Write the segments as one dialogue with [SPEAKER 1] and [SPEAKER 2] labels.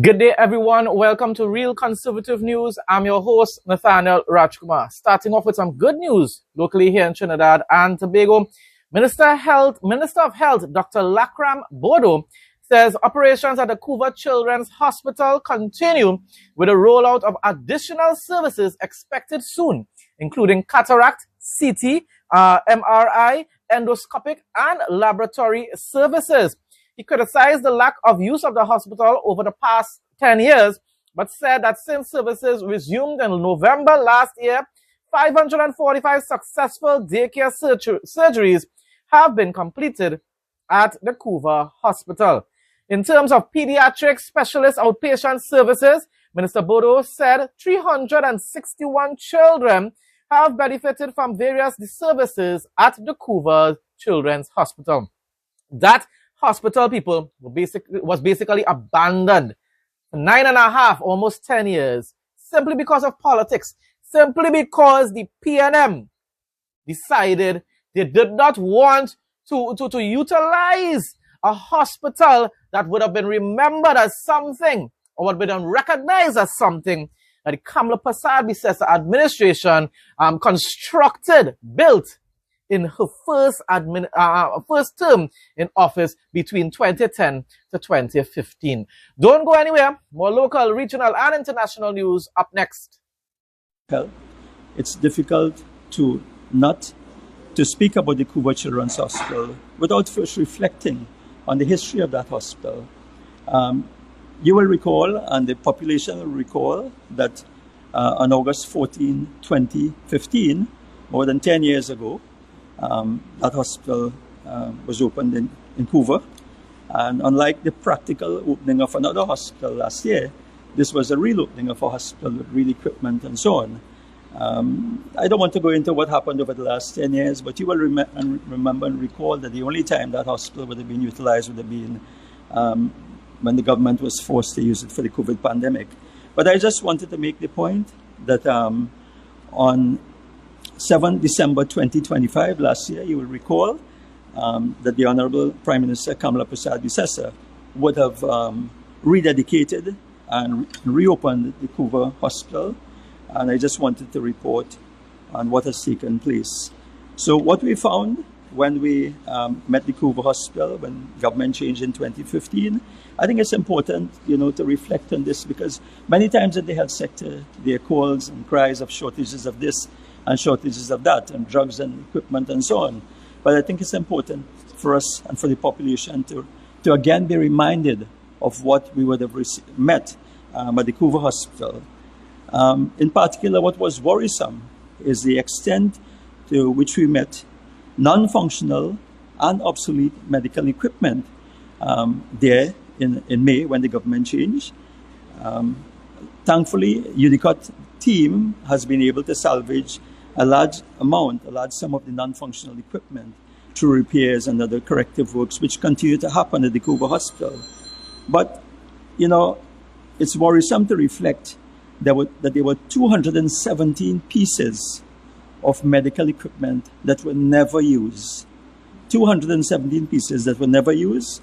[SPEAKER 1] Good day, everyone. Welcome to Real Conservative News. I'm your host, Nathaniel Rajkumar. Starting off with some good news locally here in Trinidad and Tobago. Minister of Health, Dr. Lackram Bodoe, says operations at the Couva Children's Hospital continue with a rollout of additional services expected soon, including cataract, CT, MRI, endoscopic, and laboratory services. He criticized the lack of use of the hospital over the past 10 years, but said that since services resumed in November last year, 545 successful daycare surgeries have been completed at the Couva Hospital. In terms of pediatric specialist outpatient services, Minister Bodoe said 361 children have benefited from various services at the Couva Children's Hospital. That hospital, people, was basically abandoned for 9.5, almost 10 years, simply because of politics, simply because the PNM decided they did not want to utilize a hospital that would have been remembered as something, or would have been recognized as something that the Kamala Persad-Bissessar administration built in her first term in office between 2010 to 2015. Don't go anywhere. More local, regional, and international news up next.
[SPEAKER 2] It's difficult to not to speak about the Couva Children's Hospital without first reflecting on the history of that hospital. You will recall, and the population will recall, that on August 14, 2015, more than 10 years ago, that hospital was opened in Couva, and unlike the practical opening of another hospital last year, this was a real opening of a hospital with real equipment and so on. I don't want to go into what happened over the last 10 years, but you will remember and recall that the only time that hospital would have been utilized would have been when the government was forced to use it for the COVID pandemic. But I just wanted to make the point that on 7 December 2025, last year, you will recall that the Honorable Prime Minister Kamala Persad-Bissessar would have rededicated and reopened the Couva Hospital. And I just wanted to report on what has taken place. So what we found when we met the Couva Hospital, when government changed in 2015, I think it's important, to reflect on this, because many times in the health sector, there are calls and cries of shortages of this and shortages of that, and drugs and equipment and so on. But I think it's important for us and for the population to again be reminded of what we would have met at the Couva Hospital. In particular, what was worrisome is the extent to which we met non-functional and obsolete medical equipment there in May when the government changed. Thankfully, UDICOT team has been able to salvage a large sum of the non-functional equipment through repairs and other corrective works which continue to happen at the Couva Hospital. But, it's worrisome to reflect that there were 217 pieces of medical equipment that were never used. 217 pieces that were never used,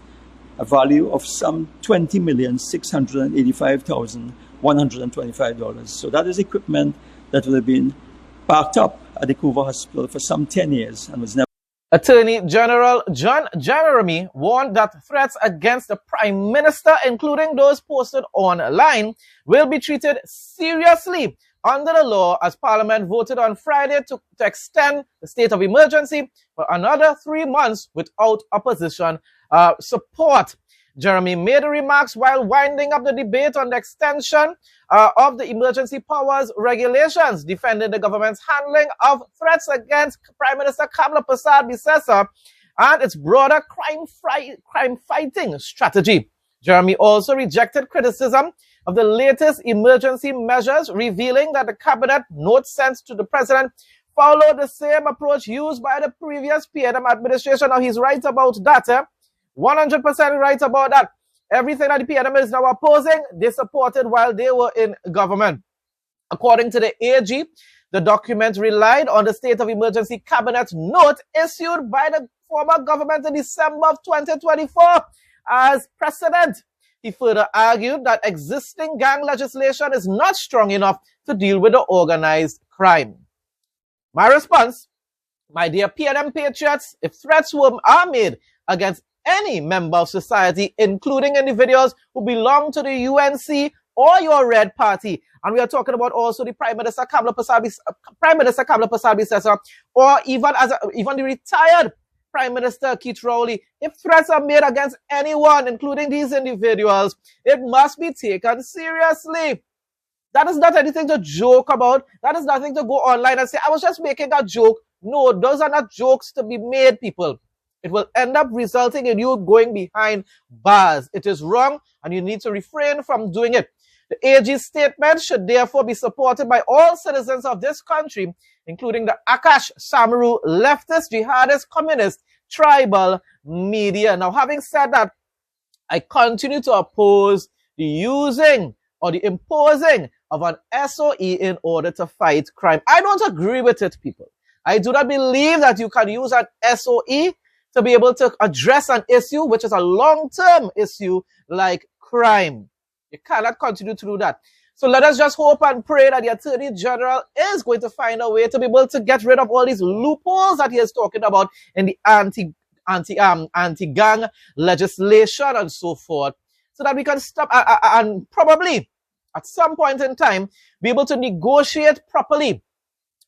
[SPEAKER 2] a value of some $20,685,125. So that is equipment that would have been parked up at the Couva Hospital for some 10 years and was never.
[SPEAKER 1] Attorney General John Jeremy warned that threats against the Prime Minister, including those posted online, will be treated seriously under the law as Parliament voted on Friday to extend the state of emergency for another 3 months without opposition support. Jeremy made the remarks while winding up the debate on the extension of the emergency powers regulations, defending the government's handling of threats against Prime Minister Kamala Persad-Bissessar and its broader crime-fighting strategy. Jeremy also rejected criticism of the latest emergency measures, revealing that the cabinet note sent to the president followed the same approach used by the previous PNM administration. Now, he's right about that. 100% right about that. Everything that the PNM is now opposing, they supported while they were in government. According to the AG, the document relied on the state of emergency cabinet note issued by the former government in December of 2024 as precedent. He further argued that existing gang legislation is not strong enough to deal with the organized crime. My response, my dear PNM patriots, if threats are made against any member of society, including individuals who belong to the UNC or your Red Party, and we are talking about also the Prime Minister Kamla Persad-Bissessor, or even the retired Prime Minister Keith Rowley, if threats are made against anyone, including these individuals, it must be taken seriously. That is not anything to joke about. That is nothing to go online and say, I was just making a joke. No, those are not jokes to be made, people. It will end up resulting in you going behind bars. It is wrong, and you need to refrain from doing it. The AG's statement should therefore be supported by all citizens of this country, including the Akash, Samaru, leftist, jihadist, communist, tribal media. Now, having said that, I continue to oppose the using or the imposing of an SOE in order to fight crime. I don't agree with it, people. I do not believe that you can use an SOE to be able to address an issue which is a long-term issue like crime. You cannot continue to do that. So let us just hope and pray that the Attorney General is going to find a way to be able to get rid of all these loopholes that he is talking about in the anti-gang legislation and so forth, so that we can stop and probably at some point in time be able to negotiate properly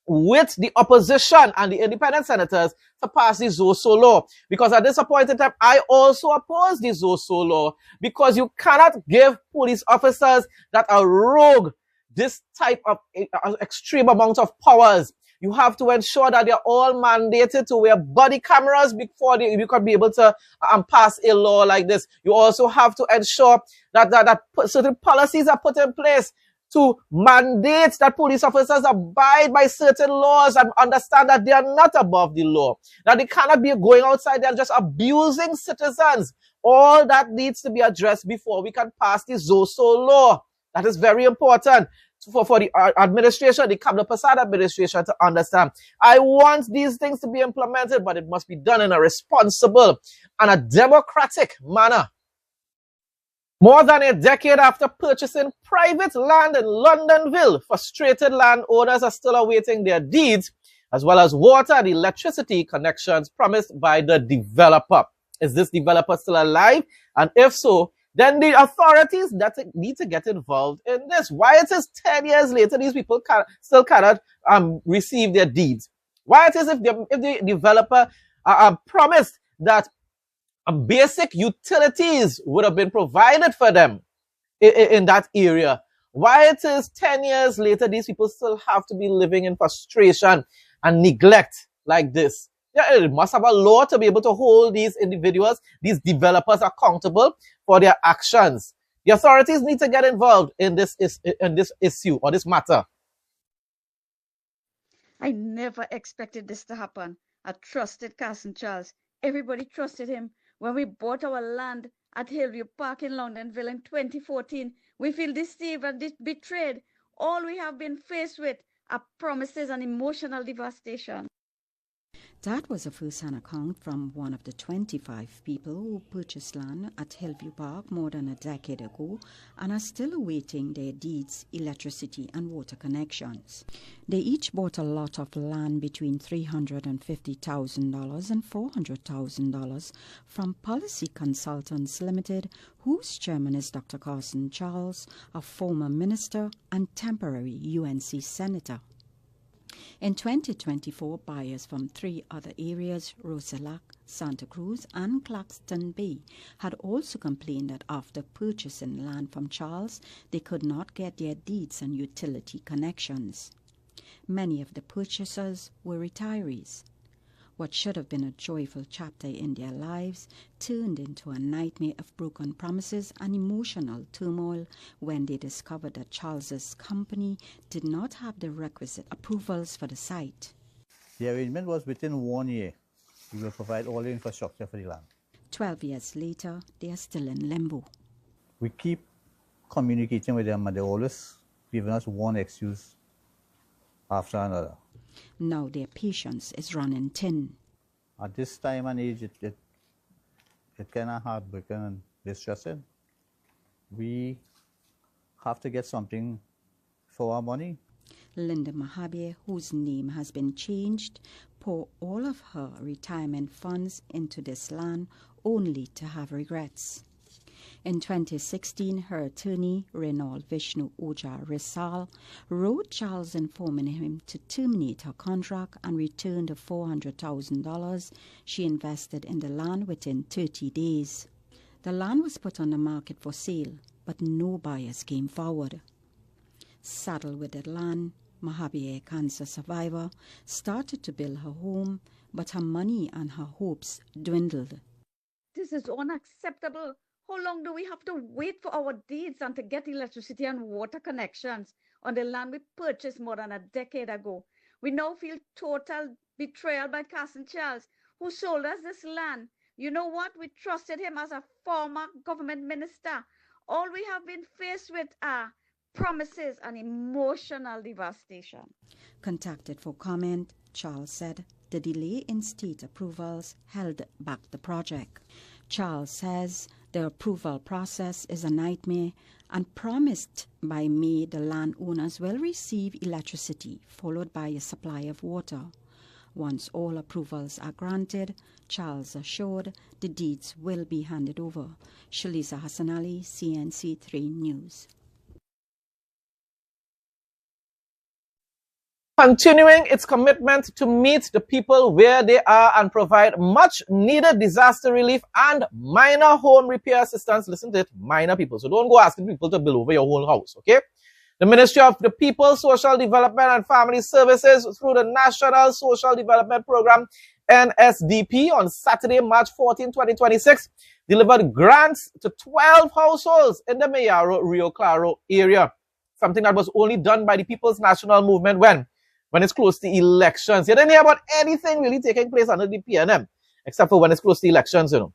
[SPEAKER 1] with the opposition and the independent senators to pass the ZOSO law. Because at this point in time, I also oppose the ZOSO law, because you cannot give police officers that are rogue this type of extreme amount of powers. You have to ensure that they're all mandated to wear body cameras before you can be able to pass a law like this. You also have to ensure that certain policies are put in place to mandate that police officers abide by certain laws and understand that they are not above the law, that they cannot be going outside there and just abusing citizens. All that needs to be addressed before we can pass the ZOSO law. That is very important for the administration, the Kamla Persad administration, to understand. I want these things to be implemented, but it must be done in a responsible and a democratic manner. More than a decade after purchasing private land in Londonville, frustrated landowners are still awaiting their deeds, as well as water and electricity connections promised by the developer. Is this developer still alive? And if so, then the authorities need to get involved in this. Why it is 10 years later, these people still cannot receive their deeds? Why it is if the developer promised that basic utilities would have been provided for them in that area? Why it is 10 years later, these people still have to be living in frustration and neglect like this? Yeah, it must have a law to be able to hold these individuals, these developers, accountable for their actions. The authorities need to get involved in this issue or this matter.
[SPEAKER 3] I never expected this to happen. I trusted Carson Charles. Everybody trusted him. When we bought our land at Hillview Park in Londonville in 2014, we feel deceived and betrayed. All we have been faced with are promises and emotional devastation.
[SPEAKER 4] That was a first-hand account from one of the 25 people who purchased land at Hillview Park more than a decade ago and are still awaiting their deeds, electricity and water connections. They each bought a lot of land between $350,000 and $400,000 from Policy Consultants Limited, whose chairman is Dr. Carson Charles, a former minister and temporary UNC senator. In 2024, buyers from 3 other areas, Roselac, Santa Cruz and Claxton Bay, had also complained that after purchasing land from Charles, they could not get their deeds and utility connections. Many of the purchasers were retirees. What should have been a joyful chapter in their lives turned into a nightmare of broken promises and emotional turmoil when they discovered that Charles's company did not have the requisite approvals for the site.
[SPEAKER 5] The arrangement was within 1 year. We will provide all the infrastructure for the land.
[SPEAKER 4] 12 years later, they are still in limbo.
[SPEAKER 5] We keep communicating with them, and they're always giving us one excuse after another.
[SPEAKER 4] Now their patience is running thin.
[SPEAKER 5] At this time and age, it kind of heartbreaking and distressing. we have to get something for our money.
[SPEAKER 4] Linda Mahabir, whose name has been changed, poured all of her retirement funds into this land only to have regrets. In 2016, her attorney, Renal Vishnu Oja Risal, wrote Charles informing him to terminate her contract and return the $400,000 she invested in the land within 30 days. The land was put on the market for sale, but no buyers came forward. Saddled with the land, Mahabir, a cancer survivor, started to build her home, but her money and her hopes dwindled.
[SPEAKER 3] This is unacceptable. How long do we have to wait for our deeds and to get electricity and water connections on the land we purchased more than a decade ago? We now feel total betrayal by Cousin Charles, who sold us this land. You know what? We trusted him as a former government minister. All we have been faced with are promises and emotional devastation.
[SPEAKER 4] Contacted for comment, Charles said the delay in state approvals held back the project. Charles says the approval process is a nightmare and promised by May the landowners will receive electricity followed by a supply of water. Once all approvals are granted, Charles assured the deeds will be handed over. Shalisa Hassan Ali, CNC3 News.
[SPEAKER 1] Continuing its commitment to meet the people where they are and provide much needed disaster relief and minor home repair assistance. Listen to it, minor people. So don't go asking people to build over your whole house, okay? The Ministry of the People, Social Development and Family Services through the National Social Development Program, NSDP, on Saturday, March 14, 2026, delivered grants to 12 households in the Mayaro, Rio Claro area. Something that was only done by the People's National Movement when it's close to elections. You didn't hear about anything really taking place under the PNM, except for when it's close to elections, you know,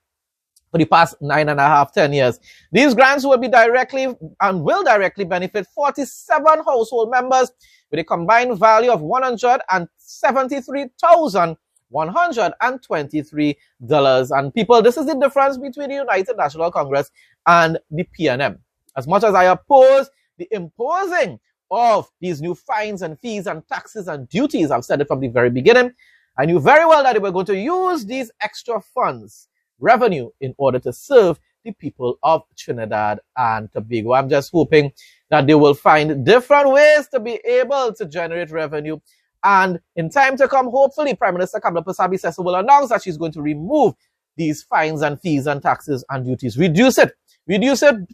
[SPEAKER 1] for the past 9.5, 10 years. These grants will be directly and will directly benefit 47 household members with a combined value of $173,123. And people, this is the difference between the United National Congress and the PNM. As much as I oppose the imposing of these new fines and fees and taxes and duties, I've said it from the very beginning, I knew very well that they were going to use these extra funds, revenue, in order to serve the people of Trinidad and Tobago. I'm just hoping that they will find different ways to be able to generate revenue. And in time to come, hopefully, Prime Minister Kamala Persaud-Sesay will announce that she's going to remove these fines and fees and taxes and duties. Reduce it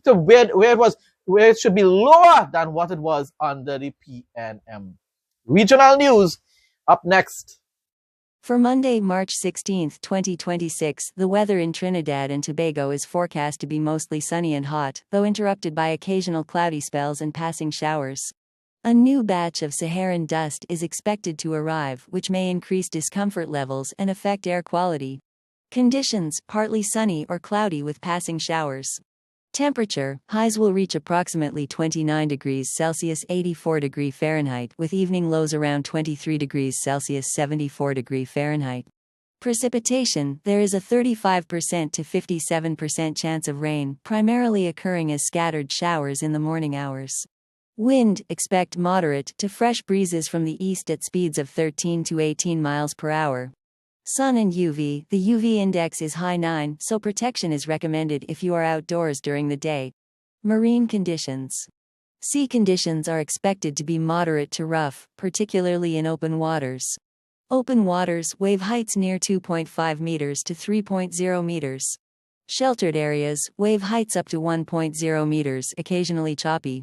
[SPEAKER 1] to where it should be lower than what it was under the PNM. Regional news up next.
[SPEAKER 6] For Monday, March 16, 2026, the weather in Trinidad and Tobago is forecast to be mostly sunny and hot, though interrupted by occasional cloudy spells and passing showers. A new batch of Saharan dust is expected to arrive, which may increase discomfort levels and affect air quality. Conditions: partly sunny or cloudy with passing showers. Temperature: highs will reach approximately 29 degrees Celsius 84 degrees Fahrenheit, with evening lows around 23 degrees Celsius 74 degrees Fahrenheit. Precipitation: there is a 35% to 57% chance of rain, primarily occurring as scattered showers in the morning hours. Wind: expect moderate to fresh breezes from the east at speeds of 13 to 18 miles per hour. Sun and UV: the UV index is high 9, so protection is recommended if you are outdoors during the day. Marine conditions: sea conditions are expected to be moderate to rough, particularly in open waters. Open waters: wave heights near 2.5 meters to 3.0 meters. Sheltered areas: wave heights up to 1.0 meters, occasionally choppy.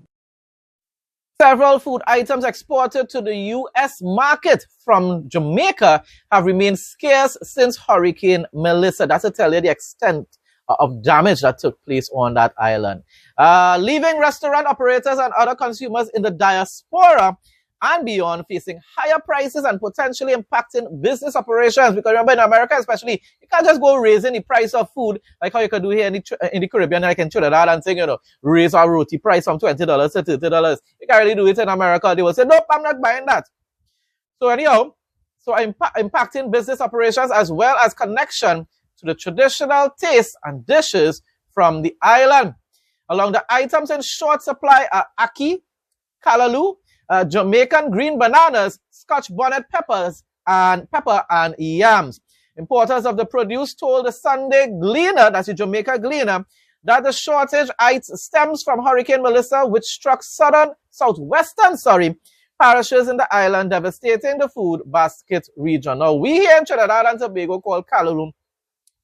[SPEAKER 1] Several food items exported to the U.S. market from Jamaica have remained scarce since Hurricane Melissa. That's to tell you the extent of damage that took place on that island. Leaving restaurant operators and other consumers in the diaspora and beyond facing higher prices and potentially impacting business operations. Because remember, in America especially, you can't just go raising the price of food like how you can do here in the Caribbean, like in Trinidad, and saying, raise our roti price from $20 to $30. You can't really do it in America. They will say, nope, I'm not buying that. So anyhow, impacting business operations as well as connection to the traditional tastes and dishes from the island. Along the items in short supply are ackee, callaloo, Jamaican green bananas, Scotch bonnet peppers, and pepper and yams. Importers of the produce told the Sunday Gleaner, that's the Jamaica Gleaner, that the shortage stems from Hurricane Melissa, which struck southwestern parishes in the island, devastating the food basket region. Now, we here in Trinidad and Tobago call callaloo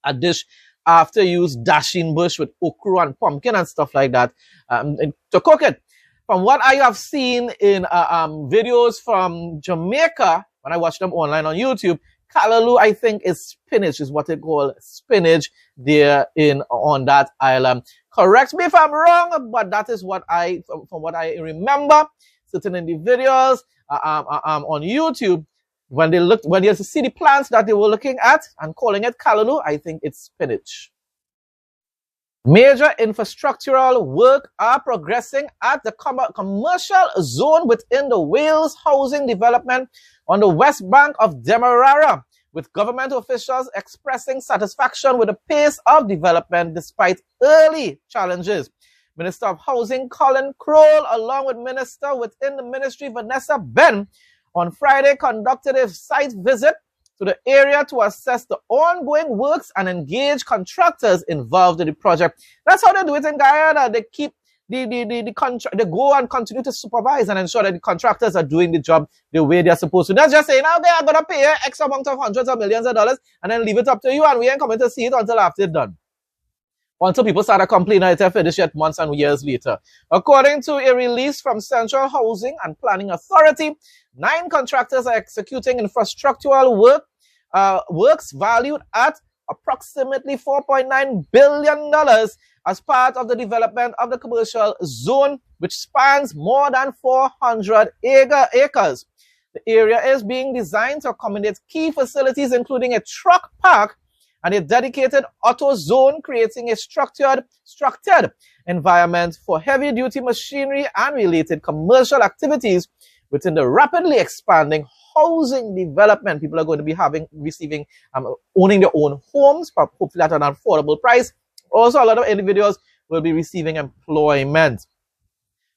[SPEAKER 1] a dish after use dashing bush with okra and pumpkin and stuff like that to cook it. From what I have seen in videos from Jamaica, when I watch them online on YouTube, callaloo, I think, is spinach, is what they call spinach there on that island. Correct me if I'm wrong, but that is what from what I remember, sitting in the videos on YouTube, when you see the plants that they were looking at and calling it callaloo, I think it's spinach. Major infrastructural work are progressing at the commercial zone within the Wales housing development on the west bank of Demerara, with government officials expressing satisfaction with the pace of development despite early challenges. Minister of Housing Colin Crowell, along with Minister within the Ministry Vanessa Ben, on Friday conducted a site visit to the area to assess the ongoing works and engage contractors involved in the project. That's how they do it in Guyana. They keep they go and continue to supervise and ensure that the contractors are doing the job the way they're supposed to. That's just saying, now they are going to pay X amount of hundreds of millions of dollars and then leave it up to you, and we ain't coming to see it until after it's done. Until people started complaining it's finished yet months and years later. According to a release from Central Housing and Planning Authority, 9 contractors are executing infrastructural works valued at approximately $4.9 billion as part of the development of the commercial zone, which spans more than 400 acres. The area is being designed to accommodate key facilities, including a truck park and a dedicated auto zone, creating a structured environment for heavy-duty machinery and related commercial activities within the rapidly expanding housing development. People are going to be owning their own homes, hopefully at an affordable price. Also, a lot of individuals will be receiving employment.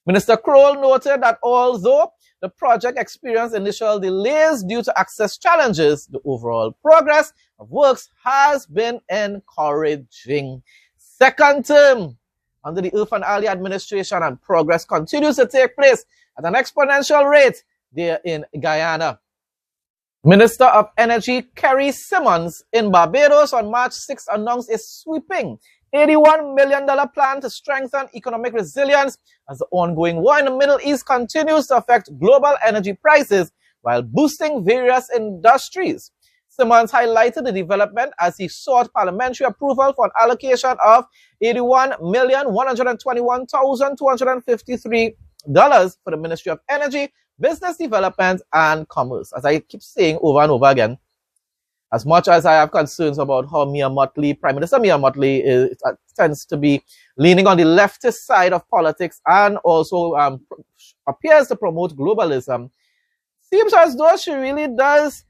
[SPEAKER 1] Minister Crowell noted that although the project experienced initial delays due to access challenges, the overall progress of works has been encouraging. Second term under the Irfan Ali administration, and progress continues to take place at an exponential rate there in Guyana. Minister of Energy Kerry Simmons in Barbados on March 6 announced a sweeping $81 million plan to strengthen economic resilience as the ongoing war in the Middle East continues to affect global energy prices while boosting various industries. Simmons highlighted the development as he sought parliamentary approval for an allocation of $81,121,253 for the Ministry of Energy, Business Development and Commerce. As I keep saying over and over again, as much as I have concerns about how Prime Minister Mia Mottley tends to be leaning on the leftist side of politics and also appears to promote globalism, seems as though she really does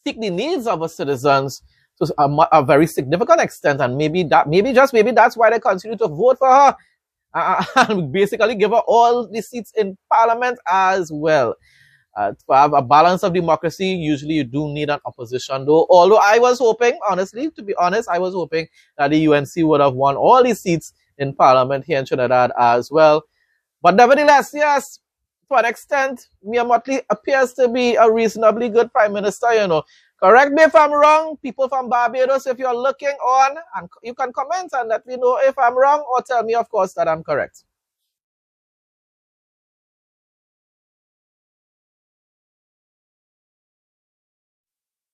[SPEAKER 1] seek the needs of her citizens to a very significant extent, and maybe that's why they continue to vote for her and basically give her all the seats in Parliament as well. To have a balance of democracy, usually you do need an opposition, though. Although I was hoping, honestly, to be honest, I was hoping that the UNC would have won all the seats in Parliament here in Trinidad as well. But nevertheless, yes, to an extent, Mia Mottley appears to be a reasonably good Prime Minister, you know. Correct me if I'm wrong, people from Barbados, if you're looking on, and you can comment and let me know if I'm wrong, or tell me, of course, that I'm correct.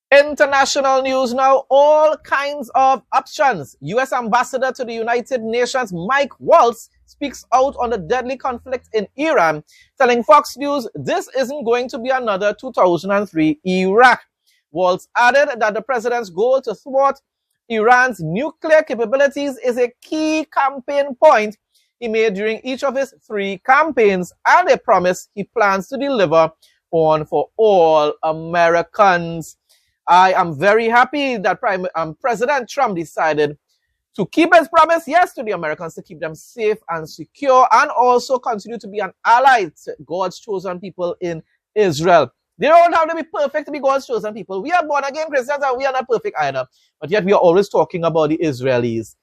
[SPEAKER 1] International news now, all kinds of options. U.S. Ambassador to the United Nations Mike Waltz speaks out on the deadly conflict in Iran, telling Fox News this isn't going to be another 2003 Iraq. Waltz added that the president's goal to thwart Iran's nuclear capabilities is a key campaign point he made during each of his 3 campaigns, and a promise he plans to deliver on for all Americans. I am very happy that President Trump decided to keep his promise, yes, to the Americans, to keep them safe and secure, and also continue to be an ally to God's chosen people in Israel. They don't have to be perfect to be God's chosen people. We are born again Christians and we are not perfect either. But yet we are always talking about the Israelis.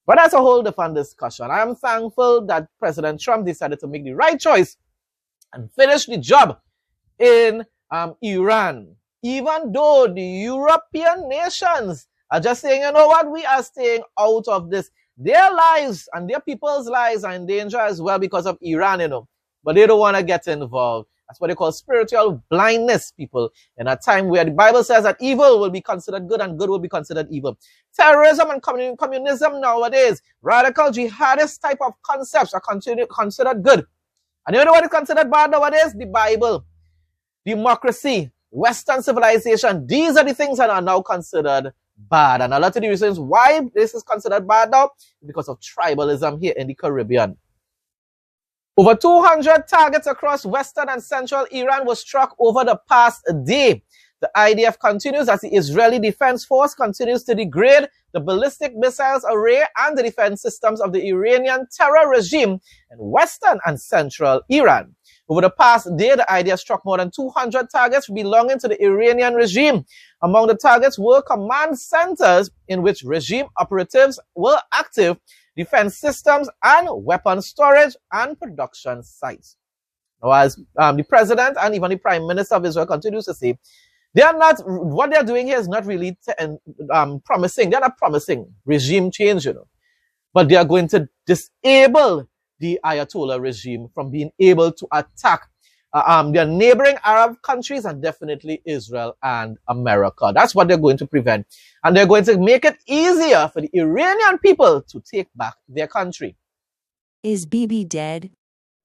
[SPEAKER 1] But that's a whole different discussion. I am thankful that President Trump decided to make the right choice and finish the job in Iran. Even though the European nations are just saying, you know what, we are staying out of this. Their lives and their people's lives are in danger as well because of Iran, you know. But they don't want to get involved. That's what they call spiritual blindness, people. In a time where the Bible says that evil will be considered good and good will be considered evil. Terrorism and communism nowadays, radical jihadist type of concepts are considered good. And you know what is considered bad nowadays? The Bible, democracy, Western civilization. These are the things that are now considered bad. And a lot of the reasons why this is considered bad now is because of tribalism here in the Caribbean. Over 200 targets across western and central Iran were struck over the past day. The IDF continues as the Israeli Defense Force continues to degrade the ballistic missiles array and the defense systems of the Iranian terror regime in western and central Iran. Over the past day, the IDF struck more than 200 targets belonging to the Iranian regime. Among the targets were command centers in which regime operatives were active, defense systems, and weapon storage and production sites. Now, as the president and even the prime minister of Israel continues to say, they are not, what they're doing here is not really promising. They're not promising regime change, you know, but they are going to disable the Ayatollah regime from being able to attack their neighboring Arab countries and definitely Israel and America. That's what they're going to prevent. And they're going to make it easier for the Iranian people to take back their country.
[SPEAKER 6] Is Bibi dead?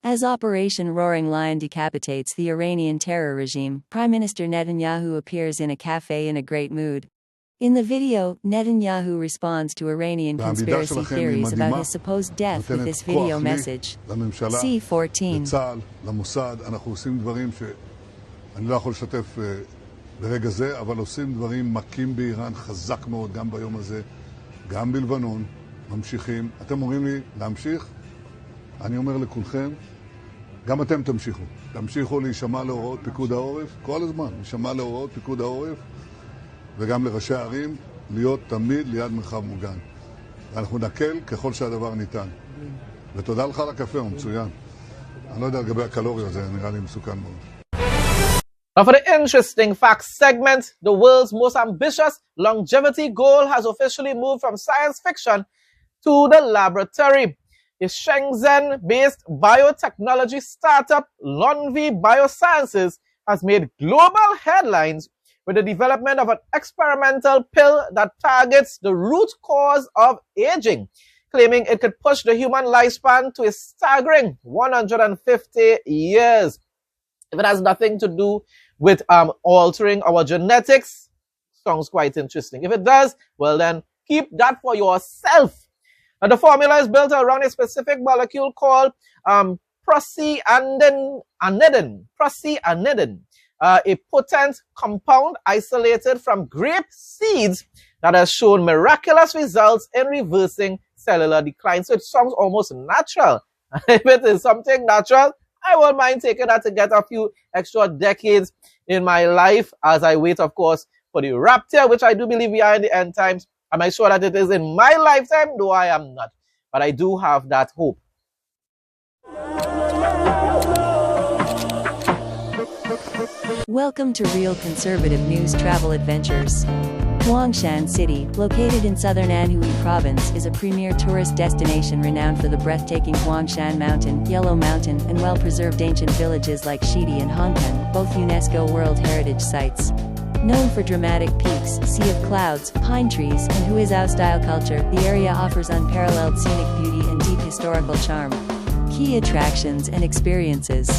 [SPEAKER 6] As Operation Roaring Lion decapitates the Iranian terror regime, Prime Minister Netanyahu appears in a cafe in a great mood. In the video, Netanyahu responds to Iranian conspiracy theories about his supposed death with this video message. C14.
[SPEAKER 7] אני לא יכול לשתף ברגע זה, אבל עושים דברים מכים באיראן חזק מאוד גם ביום הזה, גם בלבנון, ממשיכים. אתם אומרים לי להמשיך? אני אומר לכולכם, גם אתם תמשיכו. תמשיכו להישמע להוראות פיקוד העורף, כל הזמן, להישמע להוראות פיקוד העורף, וגם לראשי הערים, להיות תמיד ליד מרחב מוגן. אנחנו נקל ככל שהדבר ניתן. ותודה לך על הקפה, הוא מצוין. אני לא יודע לגבי הקלוריות, זה נראה לי מסוכן מאוד.
[SPEAKER 1] Now for the interesting facts segment, the world's most ambitious longevity goal has officially moved from science fiction to the laboratory. A Shenzhen-based biotechnology startup, Lonvi Biosciences, has made global headlines with the development of an experimental pill that targets the root cause of aging, claiming it could push the human lifespan to a staggering 150 years. If it has nothing to do with altering our genetics, sounds quite interesting. If it does, well then, keep that for yourself. And the formula is built around a specific molecule called procyanidin, a potent compound isolated from grape seeds that has shown miraculous results in reversing cellular decline. So it sounds almost natural. If it is something natural, I won't mind taking that to get a few extra decades in my life as I wait, of course, for the rapture, which I do believe we are in the end times. Am I sure that it is in my lifetime? No, I am not. But I do have that hope.
[SPEAKER 6] Welcome to Real Conservative News Travel Adventures. Huangshan City, located in southern Anhui Province, is a premier tourist destination renowned for the breathtaking Huangshan Mountain, Yellow Mountain, and well-preserved ancient villages like Shidi and Hongkong, both UNESCO World Heritage Sites. Known for dramatic peaks, sea of clouds, pine trees, and Huizhou-style culture, the area offers unparalleled scenic beauty and deep historical charm. Key attractions and experiences.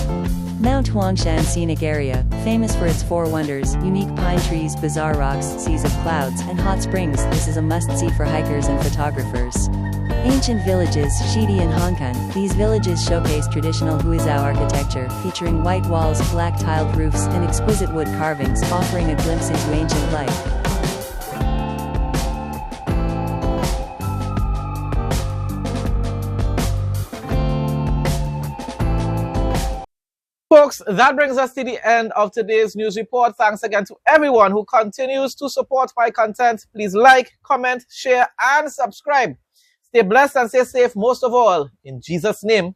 [SPEAKER 6] Mount Huangshan Scenic Area, famous for its four wonders, unique pine trees, bizarre rocks, seas of clouds, and hot springs. This is a must-see for hikers and photographers. Ancient villages, Shidi and Hongkong. These villages showcase traditional Huizhou architecture, featuring white walls, black tiled roofs, and exquisite wood carvings, offering a glimpse into ancient life.
[SPEAKER 1] folks, that brings us to the end of today's news report. Thanks again to everyone who continues to support my content. Please like, comment, share, and subscribe. Stay blessed and stay safe most of all. In Jesus' name.